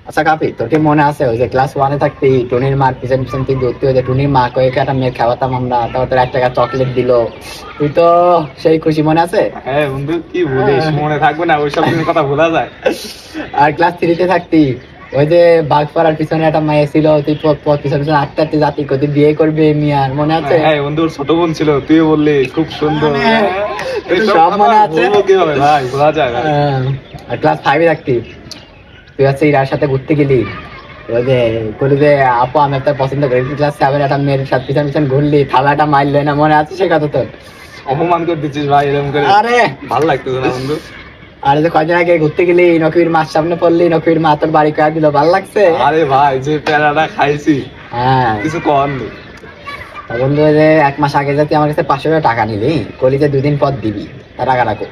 আচ্ছা কাপি, তোর কি মনে আছে ওই যে ক্লাস ওয়ানে থাকতি টুনির মার পিছন পিছন তুই দৌড়তে, ওই যে টুনির মা কয়েক একটা মেয়ে খাওয়াতাম আমরা, তারপর তোর 1 টাকা চকলেট দিল, তুই তো সেই খুশি, মনে আছে? হ্যাঁ বন্ধু, কি বলিস, মনে থাকবে না ওইসব দিনের কথা ভোলা যায়? আর ক্লাস থ্রিতে থাকতি ওই যে বাগপাড়ার পিছনে একটা মেয়ে ছিল, তুই পিছনে পিছনে আটতে আটতে জাতি তুই বিয়ে করবে মিয়ার, মনে আছে? হ্যাঁ বন্ধু, ওর ছোট বোন ছিল, তুই বললি খুব সুন্দর। মানে, এইসব সব কথা মনে আছে। বলবো কিভাবে ভাই, ভোলা যায় না। আর ক্লাস ফাইভে থাকতি তুই হচ্ছে ইরার সাথে ঘুরতে গেলি, ওই যে বলি যে আপু আমি একটা পছন্দ করি, ক্লাস সেভেন একটা মেয়ের সাথে পিছন পিছন ঘুরলি, থালাটা মারলে না, মনে আছে সে কথা তোর? অপমান করে দিচ্ছিস ভাই এরকম করে, আরে ভালো লাগতেছে না বন্ধু। আরে যে কয়দিন আগে ঘুরতে গেলি, নকির মার সামনে পড়লি, নকির মা তোর বাড়ি কয়া দিল, ভাল লাগছে? আরে ভাই, যে প্যারাটা খাইছি, হ্যাঁ কিছু কর নেই। তা বন্ধু, ওই যে 1 মাস আগে যাতে আমার কাছে 500 টাকা নিলি, কলি যে 2 দিন পর দিবি, তা টাকা রাখো।